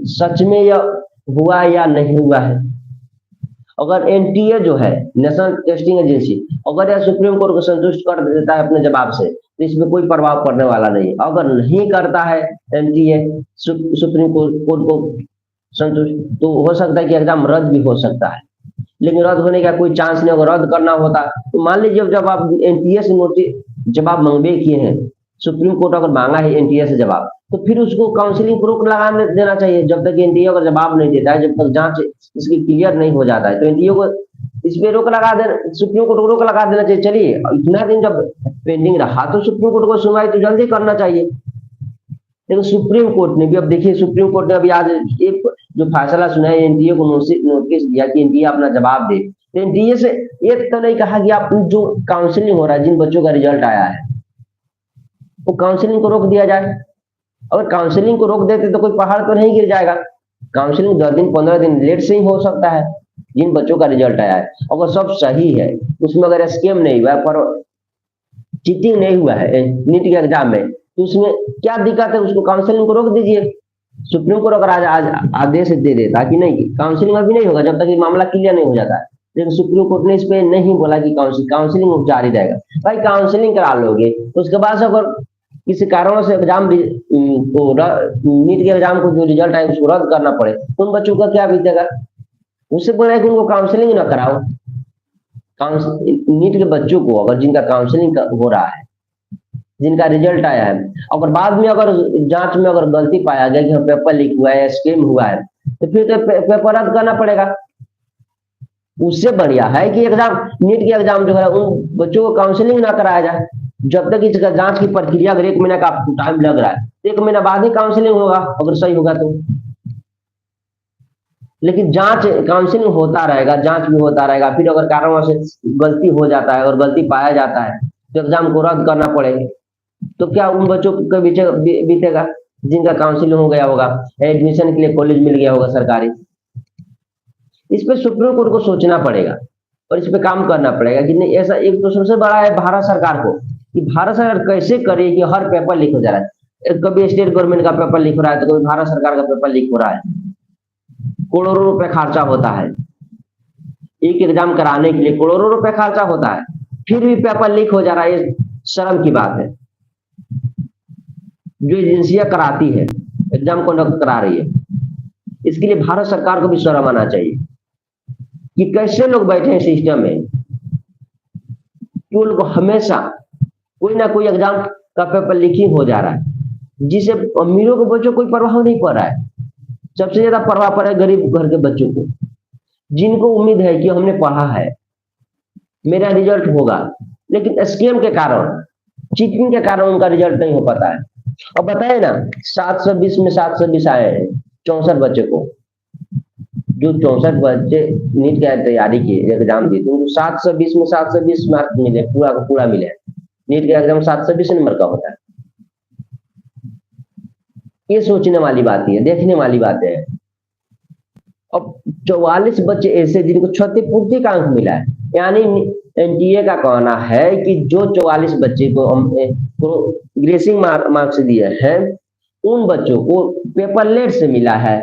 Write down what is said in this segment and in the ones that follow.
सच में यह हुआ या नहीं हुआ है। अगर एनटीए जो है, नेशनल टेस्टिंग एजेंसी, अगर यह सुप्रीम कोर्ट को संतुष्ट कर देता है अपने जवाब से, तो इसमें कोई प्रभाव पड़ने वाला नहीं। अगर नहीं करता है एनटीए सुप्रीम कोर्ट को संतुष्ट, तो हो सकता है कि एग्जाम रद्द भी हो सकता है। लेकिन रद्द होने का कोई चांस नहीं। अगर रद्द करना होता तो मान लीजिए जब आप एनटीए से नोटिस जवाब मांगबे किए हैं, सुप्रीम कोर्ट अगर मांगा है एनटीए से जवाब, तो फिर उसको काउंसलिंग पर रोक लगा देना चाहिए। जब तक एनटीए अगर जवाब नहीं देता है, जब तक जांच इसकी क्लियर नहीं हो जाता है, तो एनटीए को इस पे रोक लगा देना, सुप्रीम कोर्ट को रोक लगा देना चाहिए। चलिए इतना दिन जब पेंडिंग रहा तो सुप्रीम कोर्ट को सुनवाई तो जल्दी करना चाहिए। लेकिन सुप्रीम कोर्ट ने भी, अब देखिए सुप्रीम कोर्ट ने अभी आज एक जो फैसला सुना है, एनटीए को नोटिस दिया कि एनटीए अपना जवाब दे। एनटीए से एक तो नहीं कहा कि आप जो काउंसलिंग हो रहा है, जिन बच्चों का रिजल्ट आया है, वो काउंसलिंग को रोक दिया जाए। अगर काउंसलिंग को रोक देते तो कोई पहाड़ तो नहीं गिर जाएगा। काउंसलिंग 10 दिन 15 दिन लेट से ही हो सकता है। जिन बच्चों का रिजल्ट आया है, अगर सब सही है, उसमें अगर स्कैम नहीं हुआ है, पर चीटिंग नहीं हुआ है नीट के एग्जाम में, तो उसमें क्या दिक्कत है? उसको काउंसलिंग को रोक दीजिए। सुप्रीम कोर्ट अगर आज आदेश दे देता कि नहीं, काउंसलिंग अभी नहीं होगा जब तक ये मामला क्लियर नहीं हो जाता है, लेकिन सुप्रीम कोर्ट ने इस पे नहीं बोला कि काउंसलिंग जारी रहेगा। भाई काउंसलिंग करा लोगे, उसके बाद अगर किसी कारणों से एग्जाम को नीट के एग्जाम को जो रिजल्ट आए उसको रद्द करना पड़े, तो उन बच्चों का क्या बीतेगा? उससे बोला कि उनको काउंसलिंग ना कराओ। नीट के बच्चों को अगर जिनका काउंसलिंग हो रहा है, जिनका रिजल्ट आया है, अगर बाद में अगर जांच में अगर गलती पाया गया कि पेपर लीक हुआ है, स्कैम हुआ है, तो फिर तो पेपर रद्द करना पड़ेगा। उससे बढ़िया है कि एग्जाम, नीट के एग्जाम जो है उन बच्चों को काउंसलिंग ना कराया जाए। जब तक इसका जांच की प्रक्रिया, अगर 1 महीना का आपको टाइम लग रहा है, 1 महीना बाद ही काउंसलिंग होगा अगर सही होगा तो। लेकिन जांच, काउंसलिंग होता रहेगा, जांच भी होता रहेगा, फिर अगर कारणों से गलती हो जाता है और गलती पाया जाता है तो एग्जाम को रद्द करना पड़ेगा, तो क्या उन बच्चों को बीतेगा जिनका काउंसलिंग हो गया होगा, एडमिशन के लिए कॉलेज मिल गया होगा सरकारी? इस पे सुप्रीम कोर्ट को सोचना पड़ेगा और इस पे काम करना पड़ेगा कि नहीं। ऐसा एक तो सबसे बड़ा है भारत सरकार को, कि भारत सरकार कैसे करे कि हर पेपर लीक हो जा रहा है। कभी स्टेट गवर्नमेंट का पेपर लीक हो रहा है, तो कभी भारत सरकार का पेपर लीक हो रहा है। करोड़ों रुपए खर्चा होता है एक एग्जाम कराने के लिए, करोड़ों रुपए खर्चा होता है, फिर भी पेपर लीक हो जा रहा है। ये शर्म की बात है। जो एजेंसियां कराती है, एग्जाम कंडक्ट करा रही है, इसके लिए भारत सरकार को भी शर्म आना चाहिए कि कैसे लोग बैठे हैं सिस्टम में कि उनको हमेशा कोई ना कोई एग्जाम का पेपर लीकिंग हो जा रहा है, जिसे अमीरों के बच्चों को कोई प्रभाव नहीं पड़ रहा है। सबसे ज्यादा प्रभाव पड़ा है गरीब घर के बच्चों को, जिनको उम्मीद है कि हमने पढ़ा है, मेरा रिजल्ट होगा, लेकिन स्कैम के कारण, चीटिंग के कारण उनका रिजल्ट नहीं हो पाता है। अब बताए ना, 720 में 720 आए हैं 64 बच्चे को। जो 64 बच्चे नीट की तैयारी किए, एग्जाम दिए, तो 720 में 720 मार्क्स मिले, पूरा का पूरा मिले। नीट का एग्जाम 720 नंबर का होता है। ये सोचने वाली बात है, देखने वाली बात है। अब 44 बच्चे ऐसे जिनको क्षतिपूर्ति का अंक मिला है, यानी एनटीए का कहना है कि जो 44 बच्चे को ग्रेसिंग मार्क्स दिए हैं, उन बच्चों को पेपर लेट से मिला है,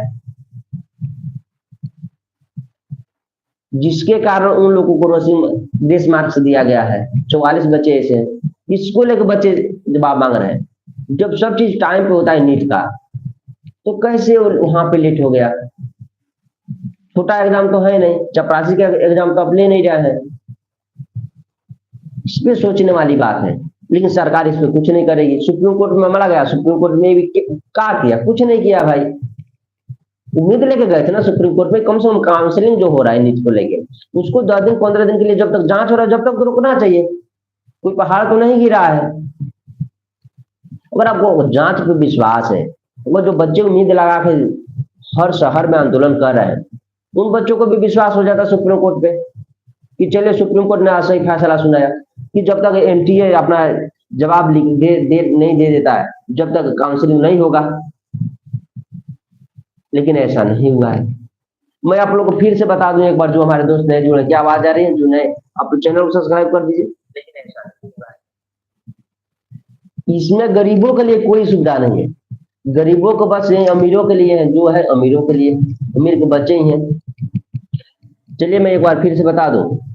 जिसके कारण उन लोगों को ग्रेस मार्क्स दिया गया है। 44 बच्चे ऐसे हैं, इसको लेकर बच्चे जवाब मांग रहे हैं। जब सब चीज टाइम पे होता है नीट का, तो कैसे वहां पे लेट हो गया? छोटा एग्जाम तो है नहीं, चपरासी का एग्जाम तो अब ले नहीं रहा है। इस पे सोचने वाली बात है, लेकिन सरकार इस पे कुछ नहीं करेगी। सुप्रीम कोर्ट में मामला गया, सुप्रीम कोर्ट ने भी क्या किया? कुछ नहीं किया भाई। उम्मीद लेके गए थे ना सुप्रीम कोर्ट में, कम से कम काउंसलिंग जो हो रहा है नीट को लेके, उसको 10 दिन 15 दिन के लिए जब तक जांच हो रहा है, जब तक रुकना चाहिए। कोई पहाड़ तो नहीं गिरा है। अगर आपको जांच पे विश्वास है, वो जो बच्चे उम्मीद लगा के हर शहर में आंदोलन कर रहे हैं, उन बच्चों को भी विश्वास हो जाता सुप्रीम कोर्ट पे कि चलिए सुप्रीम कोर्ट ने सही फैसला सुनाया कि जब तक एनटीए अपना जवाब नहीं दे देता है, जब तक काउंसलिंग नहीं होगा। लेकिन ऐसा नहीं हुआ है। मैं आप लोगों को फिर से बता दूं एक बार, जो हमारे दोस्त नए जुड़े, क्या आवाज आ रही है? जो नए, आप चैनल को सब्सक्राइब कर दीजिए। लेकिन ऐसा नहीं हुआ है। इसमें गरीबों के लिए कोई सुविधा नहीं है। गरीबों को बस ये अमीरों के लिए है, जो है अमीरों के लिए, अमीर के बच्चे ही हैं। चलिए मैं एक बार फिर से बता दूं,